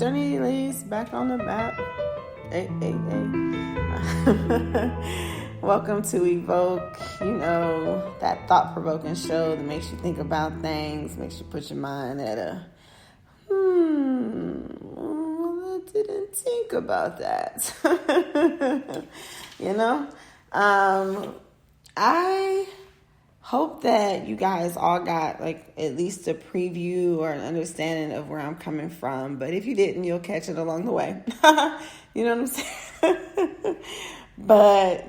Journey Lace back on the map. Hey, hey, hey. Welcome to Evoke, that thought-provoking show that makes you think about things, makes you put your mind at I didn't think about that. I hope that you guys all got at least a preview or an understanding of where I'm coming from. But if you didn't, you'll catch it along the way. You know what I'm saying? But,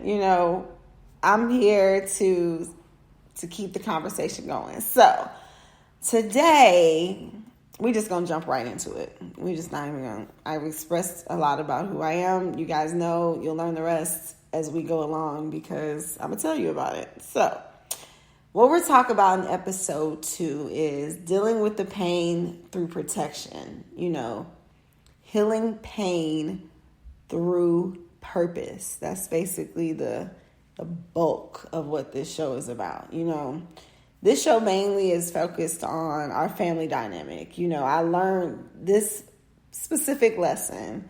I'm here to keep the conversation going. So today, we just going to jump right into it. We just not even going to. I've expressed a lot about who I am. You guys know, you'll learn the rest as we go along because I'm going to tell you about it. So what we're talking about in episode 2 is dealing with the pain through protection, healing pain through purpose. That's basically the bulk of what this show is about. This show mainly is focused on our family dynamic. I learned this specific lesson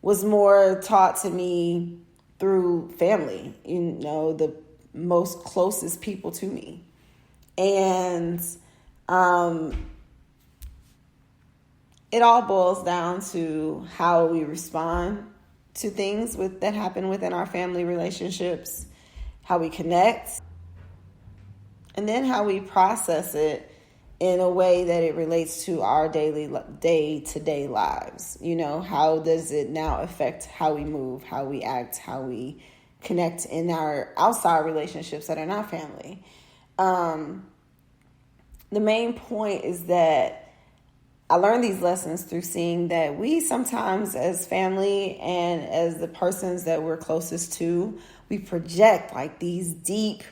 was more taught to me through family, the most closest people to me. And it all boils down to how we respond to things that happen within our family relationships, how we connect, and then how we process it in a way that it relates to our day-to-day lives. How does it now affect how we move, how we act, how we connect in our outside relationships that are not family. The main point is that I learned these lessons through seeing that we sometimes as family and as the persons that we're closest to, we project these deep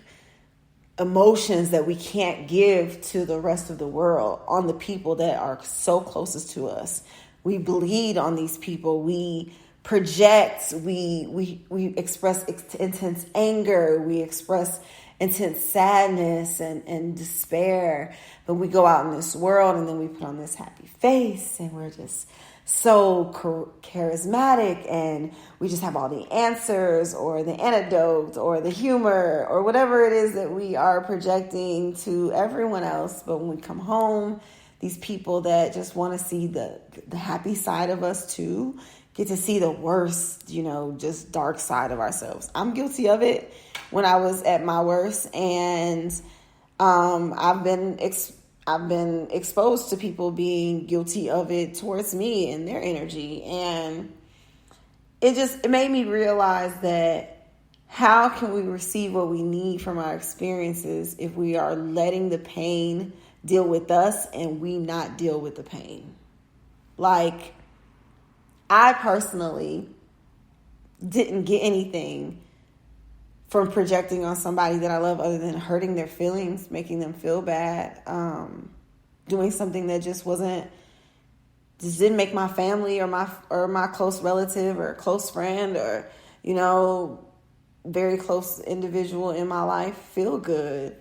emotions that we can't give to the rest of the world on the people that are so closest to us. We bleed on these people. We project, we express intense anger, we express intense sadness and despair, but we go out in this world and then we put on this happy face and we're just so charismatic and we just have all the answers or the antidote or the humor or whatever it is that we are projecting to everyone else. But when we come home, these people that just want to see the happy side of us too get to see the worst, just dark side of ourselves. I'm guilty of it when I was at my worst, and I've been exposed to people being guilty of it towards me and their energy, and it made me realize that how can we receive what we need from our experiences if we are letting the pain deal with us and we not deal with the pain? I personally didn't get anything from projecting on somebody that I love other than hurting their feelings, making them feel bad, doing something that just didn't make my family or my close relative or close friend or, very close individual in my life feel good.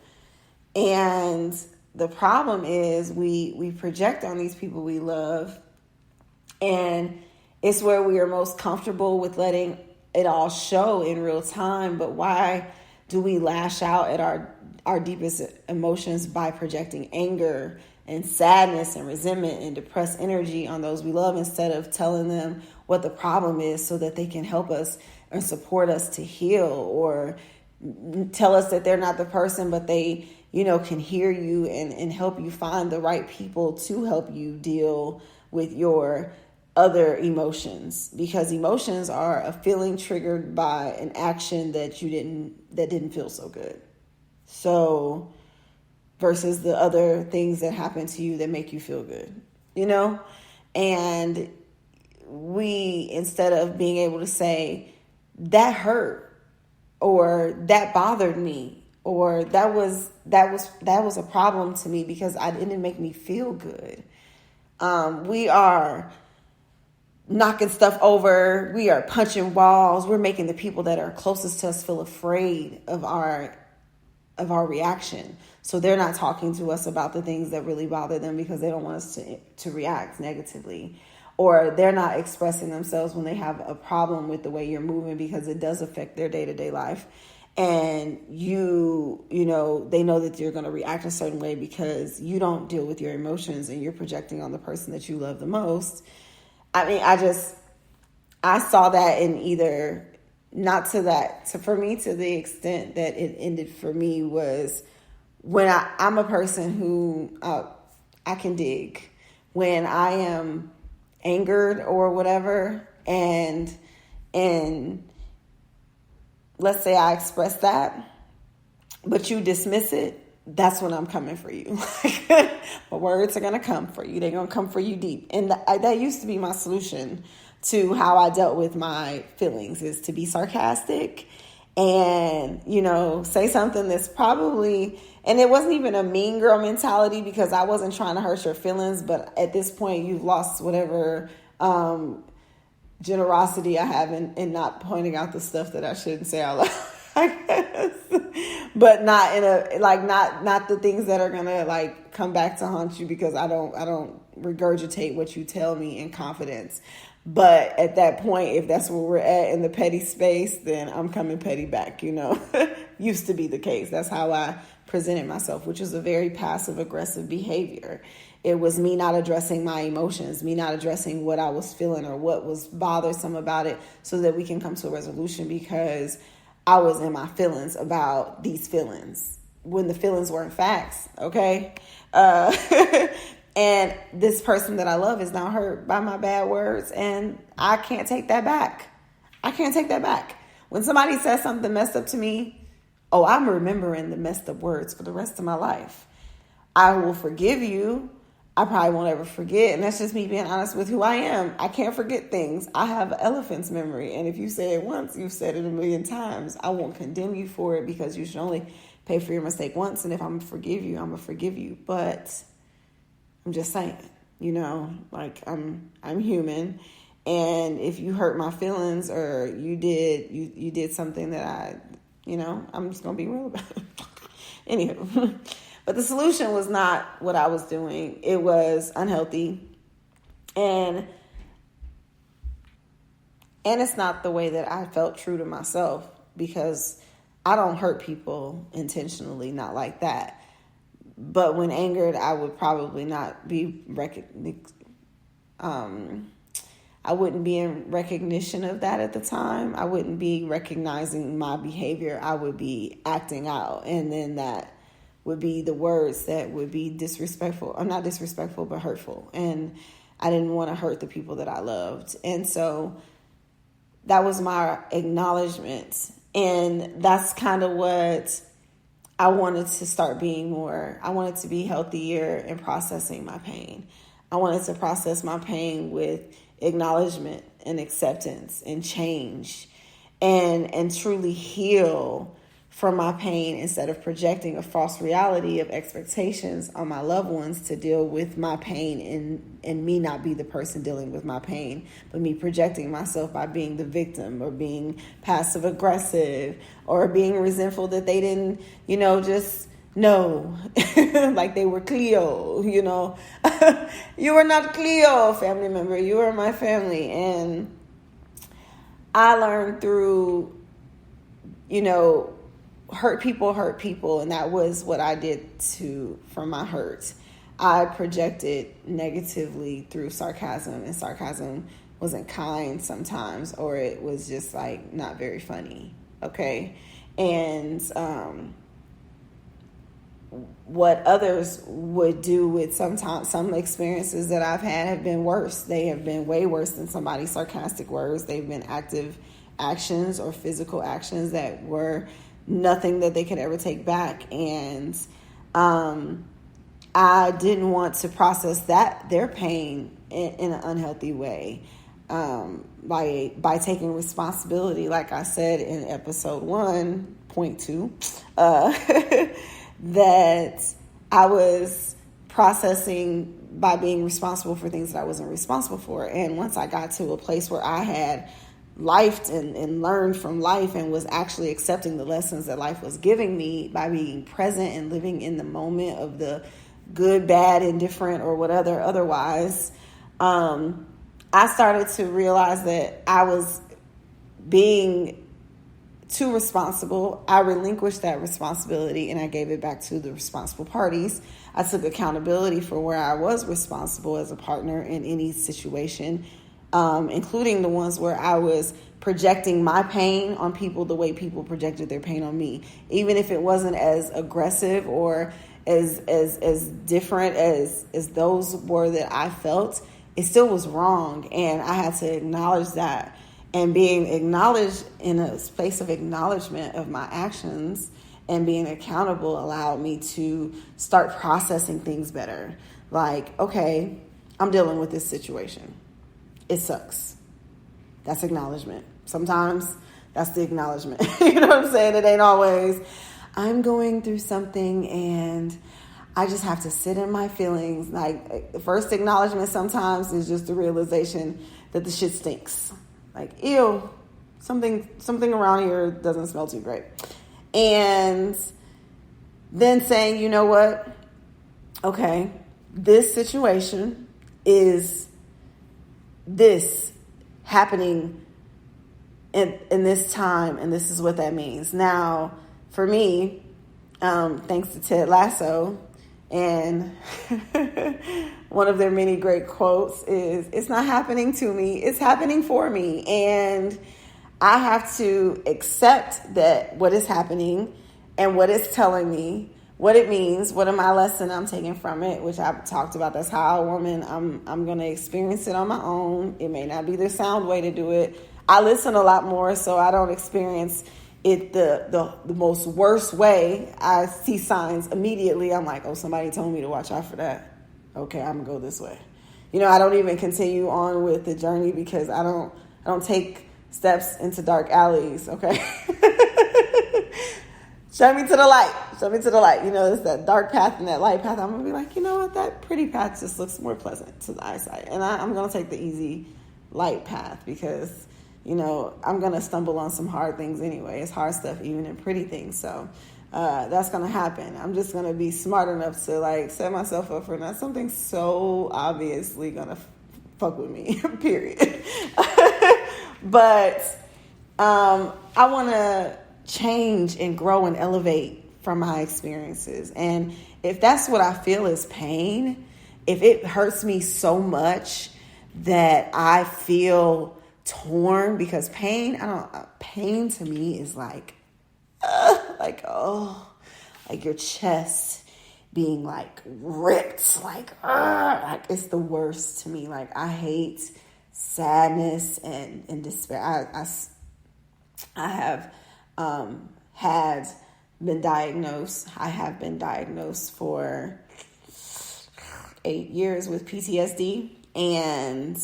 And the problem is we project on these people we love, and it's where we are most comfortable with letting it all show in real time. But why do we lash out at our deepest emotions by projecting anger and sadness and resentment and depressed energy on those we love instead of telling them what the problem is so that they can help us and support us to heal, or tell us that they're not the person, but they, can hear you and help you find the right people to help you deal with your other emotions, because emotions are a feeling triggered by an action that didn't feel so good. So versus the other things that happen to you that make you feel good, and we, instead of being able to say that hurt or that bothered me or that was a problem to me because it didn't make me feel good. We are knocking stuff over. We are punching walls. We're making the people that are closest to us feel afraid of our reaction. So they're not talking to us about the things that really bother them because they don't want us to react negatively. or they're not expressing themselves when they have a problem with the way you're moving, because it does affect their day-to-day life. And they know that you're going to react a certain way because you don't deal with your emotions and you're projecting on the person that you love the most. I mean, I saw that in either, not to that, for me, to the extent that it ended for me was when I'm a person who I can dig when I am angered or whatever, and let's say I express that, but you dismiss it, that's when I'm coming for you. My words are going to come for you. They're going to come for you deep. And that used to be my solution to how I dealt with my feelings, is to be sarcastic and, say something that's probably, and it wasn't even a mean girl mentality because I wasn't trying to hurt your feelings. But at this point, you've lost whatever generosity I have in not pointing out the stuff that I shouldn't say out loud. I guess. But not in a, like, not the things that are gonna like come back to haunt you, because I don't regurgitate what you tell me in confidence. But at that point, if that's where we're at in the petty space, then I'm coming petty back, Used to be the case. That's how I presented myself, which is a very passive aggressive behavior. It was me not addressing my emotions, me not addressing what I was feeling or what was bothersome about it, so that we can come to a resolution, because I was in my feelings about these feelings when the feelings weren't facts. Okay. And this person that I love is now hurt by my bad words, and I can't take that back. When somebody says something messed up to me, I'm remembering the messed up words for the rest of my life. I will forgive you. I probably won't ever forget. And that's just me being honest with who I am. I can't forget things. I have an elephant's memory. And if you say it once, you've said it a million times. I won't condemn you for it, because you should only pay for your mistake once. And if I'm going to forgive you, I'm going to forgive you. But I'm just saying, like I'm human. And if you hurt my feelings, or you did something that I'm just going to be real about it. Anywho. But the solution was not what I was doing. It was unhealthy. And it's not the way that I felt true to myself, because I don't hurt people intentionally, not like that. But when angered, I would probably not be I wouldn't be in recognition of that at the time. I wouldn't be recognizing my behavior. I would be acting out. And then that would be the words that would be disrespectful, or not disrespectful, but hurtful. And I didn't want to hurt the people that I loved. And so that was my acknowledgement. And that's kind of what I wanted to start being more. I wanted to be healthier in processing my pain. I wanted to process my pain with acknowledgement and acceptance and change, and truly heal from my pain, instead of projecting a false reality of expectations on my loved ones to deal with my pain, and me not be the person dealing with my pain, but me projecting myself by being the victim, or being passive aggressive, or being resentful that they didn't, just know, like they were Cleo, you were not Cleo, family member, you are my family. And I learned through, hurt people, and that was what I did from my hurt. I projected negatively through sarcasm, and sarcasm wasn't kind sometimes, or it was just like not very funny. Okay. And what others would do with some experiences that I've had have been worse. They have been way worse than somebody's sarcastic words. They've been active actions or physical actions that were nothing that they could ever take back. And I didn't want to process their pain in an unhealthy way, by taking responsibility, like I said in episode 1.2, that I was processing by being responsible for things that I wasn't responsible for. And once I got to a place where I had lifed and learned from life, and was actually accepting the lessons that life was giving me by being present and living in the moment of the good, bad, indifferent, or whatever otherwise, I started to realize that I was being too responsible. I relinquished that responsibility and I gave it back to the responsible parties. I took accountability for where I was responsible as a partner in any situation, including the ones where I was projecting my pain on people the way people projected their pain on me. Even if it wasn't as aggressive or as different as those were that I felt, it still was wrong. And I had to acknowledge that. And being acknowledged in a space of acknowledgement of my actions and being accountable allowed me to start processing things better. Like, okay, I'm dealing with this situation. It sucks. That's acknowledgement. Sometimes that's the acknowledgement. You know what I'm saying? It ain't always, I'm going through something and I just have to sit in my feelings. Like, the first acknowledgement sometimes is just the realization that the shit stinks. Like, ew, something around here doesn't smell too great. And then saying, you know what? Okay, this situation is this happening in this time, and this is what that means. Now, for me, thanks to Ted Lasso, and one of their many great quotes is, it's not happening to me, it's happening for me. And I have to accept that what is happening and what it's telling me, what it means, what are my lessons I'm taking from it, which I've talked about. That's how a woman, I'm going to experience it on my own. It may not be the sound way to do it. I listen a lot more, so I don't experience it the most worst way. I see signs immediately. I'm like, oh, somebody told me to watch out for that. Okay, I'm gonna go this way. You know, I don't even continue on with the journey because I don't take steps into dark alleys. Okay. Show me to the light. Show me to the light. You know, it's that dark path and that light path. I'm going to be like, you know what? That pretty path just looks more pleasant to the eyesight. And I'm going to take the easy light path because, you know, I'm going to stumble on some hard things anyway. It's hard stuff, even in pretty things. So that's going to happen. I'm just going to be smart enough to, like, set myself up for not something so obviously going to fuck with me, period. But I want to change and grow and elevate from my experiences. And if that's what I feel is pain, if it hurts me so much that I feel torn, because pain to me is like your chest being like ripped, like it's the worst to me. Like, I hate sadness and despair. I have I have been diagnosed for 8 years with PTSD, and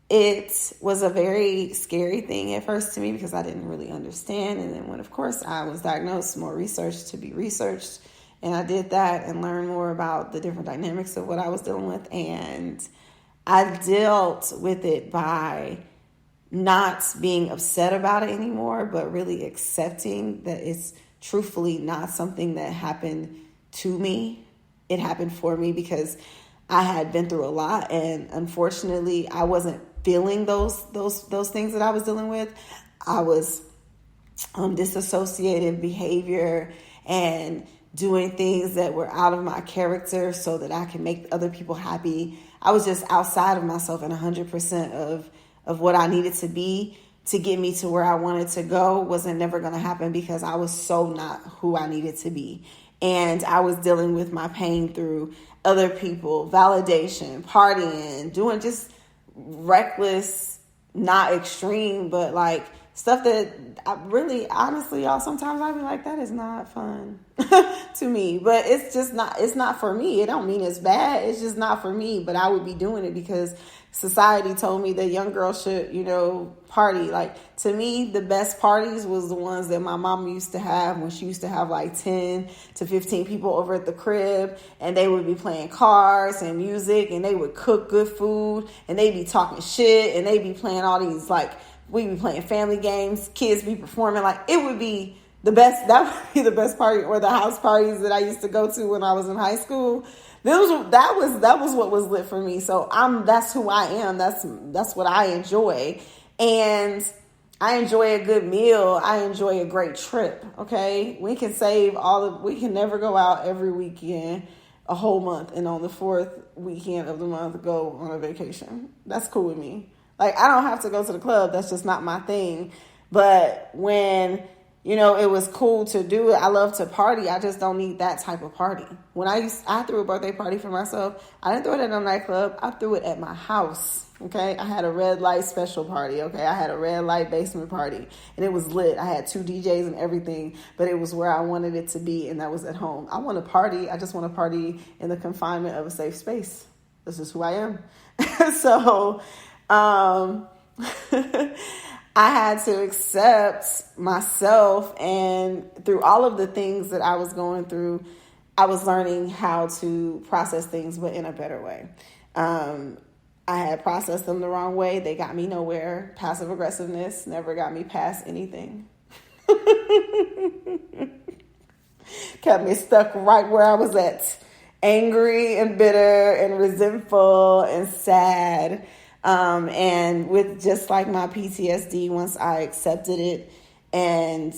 it was a very scary thing at first to me because I didn't really understand. And then when, of course, I was diagnosed, more research to be researched, and I did that and learned more about the different dynamics of what I was dealing with. And I dealt with it by not being upset about it anymore, but really accepting that it's truthfully not something that happened to me. It happened for me because I had been through a lot, and unfortunately, I wasn't feeling those things that I was dealing with. I was disassociative behavior and doing things that were out of my character so that I can make other people happy. I was just outside of myself, and 100% of what I needed to be to get me to where I wanted to go wasn't never going to happen because I was so not who I needed to be. And I was dealing with my pain through other people, validation, partying, doing just reckless, not extreme, but like stuff that I really, honestly, y'all, sometimes I'd be like, that is not fun to me. But it's just not, it's not for me. It don't mean it's bad. It's just not for me. But I would be doing it because society told me that young girls should, party. Like, to me, the best parties was the ones that my mom used to have when she used to have like 10 to 15 people over at the crib, and they would be playing cards and music, and they would cook good food, and they'd be talking shit, and they'd be playing all these, like, we'd be playing family games, kids be performing. Like, it would be that would be the best party, or the house parties that I used to go to when I was in high school. That was what was lit for me. So that's who I am. That's what I enjoy. And I enjoy a good meal. I enjoy a great trip. Okay. We can we can never go out every weekend, a whole month, and on the fourth weekend of the month go on a vacation. That's cool with me. Like, I don't have to go to the club. That's just not my thing. But when, it was cool to do it. I love to party. I just don't need that type of party. When I threw a birthday party for myself, I didn't throw it at a nightclub. I threw it at my house. Okay. I had a red light special party. Okay. I had a red light basement party, and it was lit. I had 2 DJs and everything, but it was where I wanted it to be. And that was at home. I want to party. I just want to party in the confinement of a safe space. This is who I am. So, I had to accept myself, and through all of the things that I was going through, I was learning how to process things, but in a better way. I had processed them the wrong way. They got me nowhere. Passive aggressiveness never got me past anything. Kept me stuck right where I was at. Angry and bitter and resentful and sad. And with just like my PTSD, once I accepted it and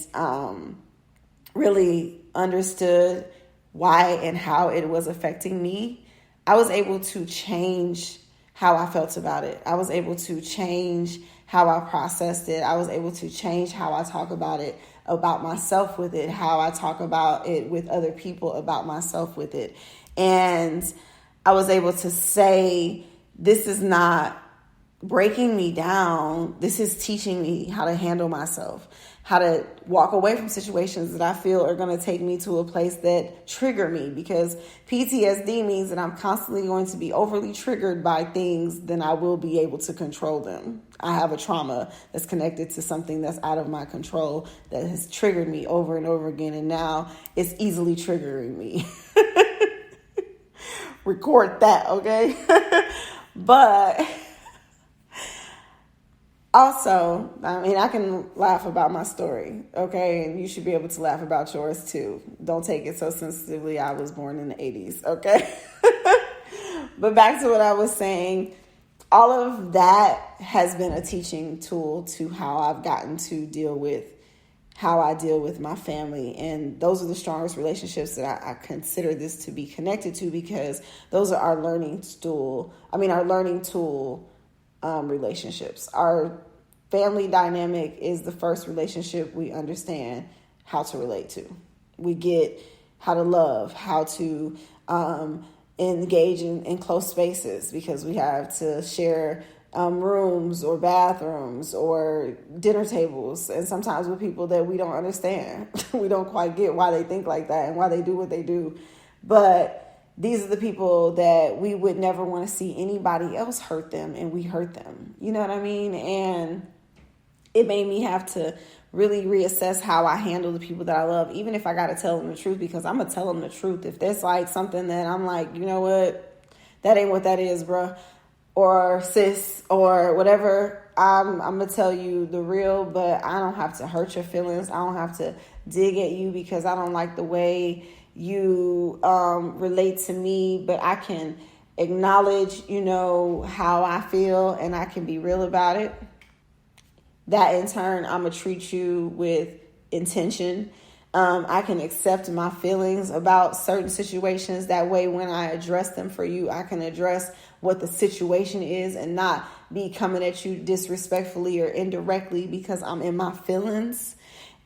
really understood why and how it was affecting me, I was able to change how I felt about it. I was able to change how I processed it. I was able to change how I talk about it, about myself with it, how I talk about it with other people, about myself with it. And I was able to say, this is not breaking me down. This is teaching me how to handle myself, how to walk away from situations that I feel are going to take me to a place that trigger me, because PTSD means that I'm constantly going to be overly triggered by things, then I will be able to control them. I have a trauma that's connected to something that's out of my control that has triggered me over and over again, and now it's easily triggering me. Record that, okay? But also, I can laugh about my story, okay? And you should be able to laugh about yours too. Don't take it so sensitively. I was born in the 80s, okay? But back to what I was saying, all of that has been a teaching tool to how I've gotten to deal with how I deal with my family. And those are the strongest relationships that I consider this to be connected to, because those are our learning tool relationships. Our family dynamic is the first relationship we understand how to relate to. We get how to love, how to engage in close spaces, because we have to share rooms or bathrooms or dinner tables, and sometimes with people that we don't understand. We don't quite get why they think like that and why they do what they do. But these are the people that we would never want to see anybody else hurt them, and we hurt them. You know what I mean? And it made me have to really reassess how I handle the people that I love, even if I got to tell them the truth, because I'm going to tell them the truth. If there's like something that I'm like, you know what, that ain't what that is, bro, or sis, or whatever, I'm going to tell you the real, but I don't have to hurt your feelings. I don't have to dig at you because I don't like the way you relate to me, but I can acknowledge, how I feel, and I can be real about it. That in turn, I'm going to treat you with intention. I can accept my feelings about certain situations. That way, when I address them for you, I can address what the situation is and not be coming at you disrespectfully or indirectly because I'm in my feelings.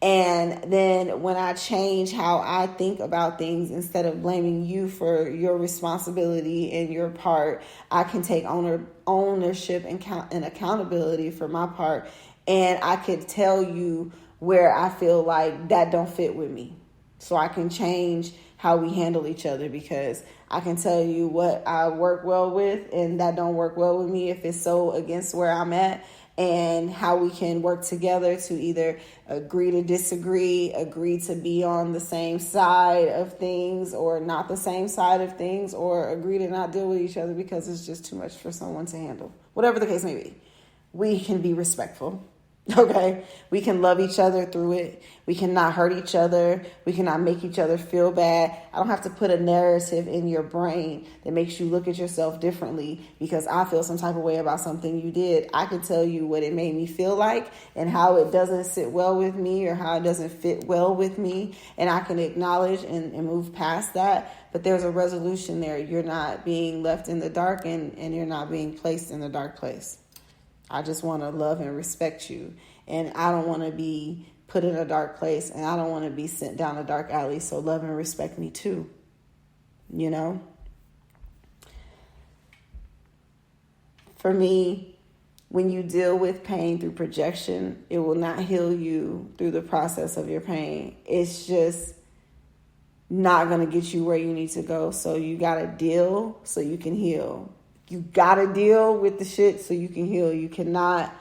And then when I change how I think about things, instead of blaming you for your responsibility and your part, I can take ownership and accountability for my part. And I could tell you where I feel like that don't fit with me. So I can change how we handle each other, because I can tell you what I work well with and that don't work well with me if it's so against where I'm at, and how we can work together to either agree to disagree, agree to be on the same side of things or not the same side of things, or agree to not deal with each other because it's just too much for someone to handle. Whatever the case may be, we can be respectful. Okay, we can love each other through it. We cannot hurt each other. We cannot make each other feel bad. I don't have to put a narrative in your brain that makes you look at yourself differently because I feel some type of way about something you did. I can tell you what it made me feel like and how it doesn't sit well with me or how it doesn't fit well with me. And I can acknowledge and move past that. But there's a resolution there. You're not being left in the dark and you're not being placed in the dark place. I just want to love and respect you. And I don't want to be put in a dark place. And I don't want to be sent down a dark alley. So love and respect me too. You know? For me, when you deal with pain through projection, it will not heal you through the process of your pain. It's just not going to get you where you need to go. So you got to deal so you can heal. You got to deal with the shit so you can heal. You cannot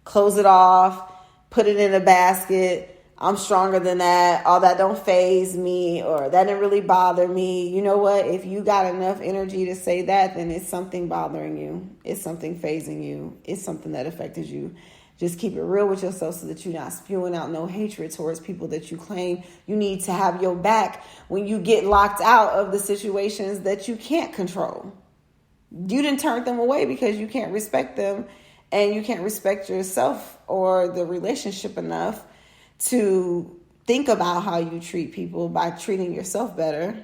close it off, put it in a basket. I'm stronger than that. All that don't faze me, or that didn't really bother me. You know what? If you got enough energy to say that, then it's something bothering you. It's something phasing you. It's something that affected you. Just keep it real with yourself so that you're not spewing out no hatred towards people that you claim you need to have your back when you get locked out of the situations that you can't control. You didn't turn them away because you can't respect them and you can't respect yourself or the relationship enough to think about how you treat people by treating yourself better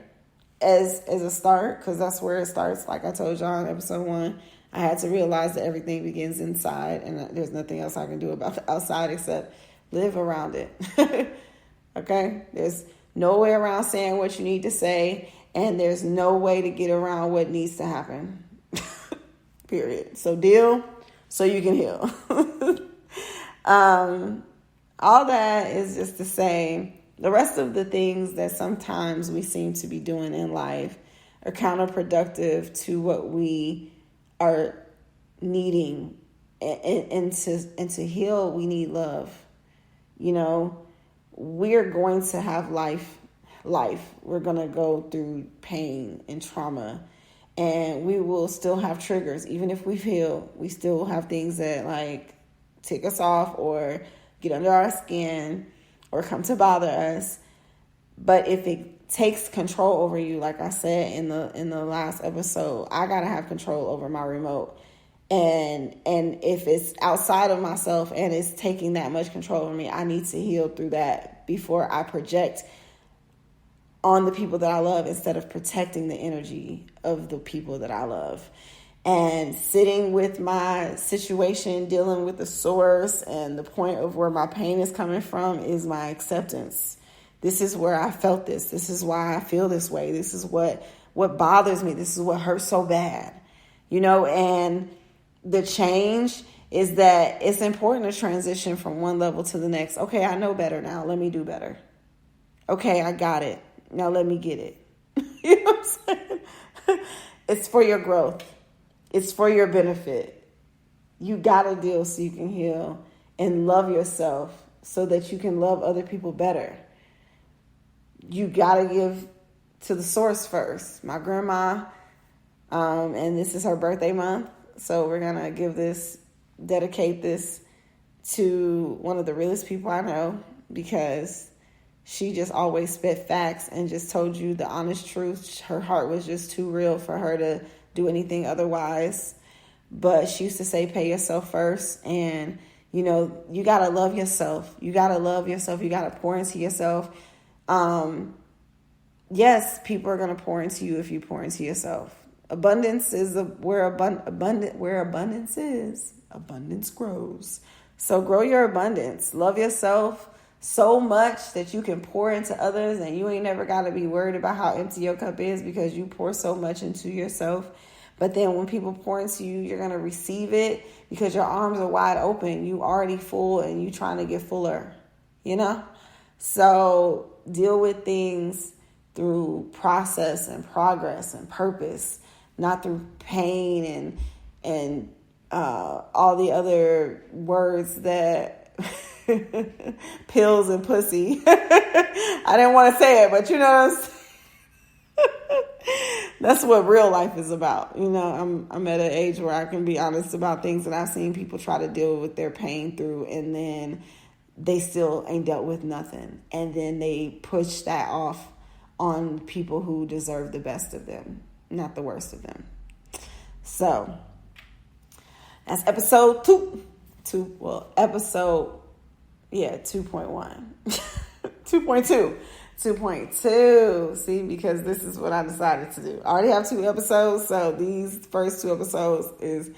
as a start, because that's where it starts. Like I told y'all in episode 1, I had to realize that everything begins inside and there's nothing else I can do about the outside except live around it. Okay? There's no way around saying what you need to say, and there's no way to get around what needs to happen. Period. So deal so you can heal. All that is just to say the rest of the things that sometimes we seem to be doing in life are counterproductive to what we are needing. And to heal, we need love. You know, we're going to have life. We're going to go through pain and trauma. And we will still have triggers. Even if we heal, we still have things that like tick us off or get under our skin or come to bother us. But if it takes control over you, like I said in the last episode, I gotta have control over my remote. And if it's outside of myself and it's taking that much control over me, I need to heal through that before I project on the people that I love instead of protecting the energy of the people that I love. And sitting with my situation, dealing with the source and the point of where my pain is coming from is my acceptance. This is where I felt this. This is why I feel this way. This is what bothers me. This is what hurts so bad. You know, and the change is that it's important to transition from one level to the next. Okay, I know better now. Let me do better. Okay, I got it. Now let me get it. You know what I'm saying? It's for your growth. It's for your benefit. You got to deal so you can heal and love yourself so that you can love other people better. You got to give to the source first. My grandma, and this is her birthday month, so we're going to dedicate this to one of the realest people I know, because she just always spit facts and just told you the honest truth. Her heart was just too real for her to do anything otherwise. But she used to say, pay yourself first. And, you know, you got to love yourself. You got to love yourself. You got to pour into yourself. Yes, people are going to pour into you if you pour into yourself. Abundance is where abundance is. Abundance grows. So grow your abundance. Love yourself so much that you can pour into others, and you ain't never got to be worried about how empty your cup is because you pour so much into yourself. But then when people pour into you, you're going to receive it because your arms are wide open. You already full and you trying to get fuller, you know? So deal with things through process and progress and purpose, not through pain and all the other words that pills and pussy. I didn't want to say it, but you know what I'm saying? That's what real life is about. I'm at an age where I can be honest about things that I've seen people try to deal with their pain through, and then they still ain't dealt with nothing. And then they push that off on people who deserve the best of them, not the worst of them. So that's episode 2.1. 2.2. 2.2. See, because this is what I decided to do. I already have 2 episodes, so these first 2 episodes is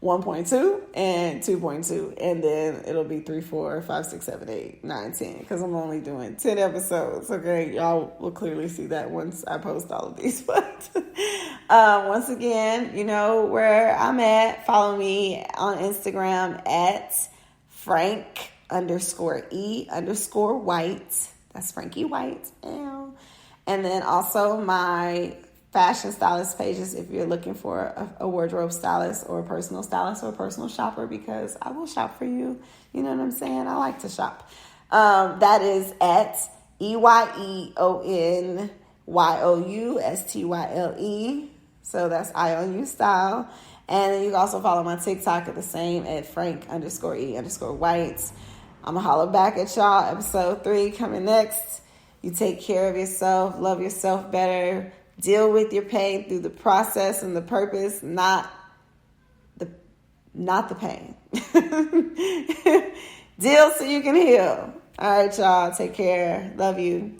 1.2 and 2.2, and then it'll be 3, 4, 5, 6, 7, 8, 9, 10, because I'm only doing 10 episodes. Okay, y'all will clearly see that once I post all of these. But once again, you know where I'm at. Follow me on Instagram at Frank_E_White. That's Frankie White. And then also my fashion stylist pages if you're looking for a wardrobe stylist or a personal stylist or a personal shopper, because I will shop for you. You know what I'm saying? I like to shop. That is at EYEONYOUSTYLE. So that's I on you style. And then you can also follow my TikTok at the same at Frank_E_White. I'm going to holler back at y'all. Episode 3 coming next. You take care of yourself. Love yourself better. Deal with your pain through the process and the purpose, not the pain. Deal so you can heal. All right, y'all. Take care. Love you.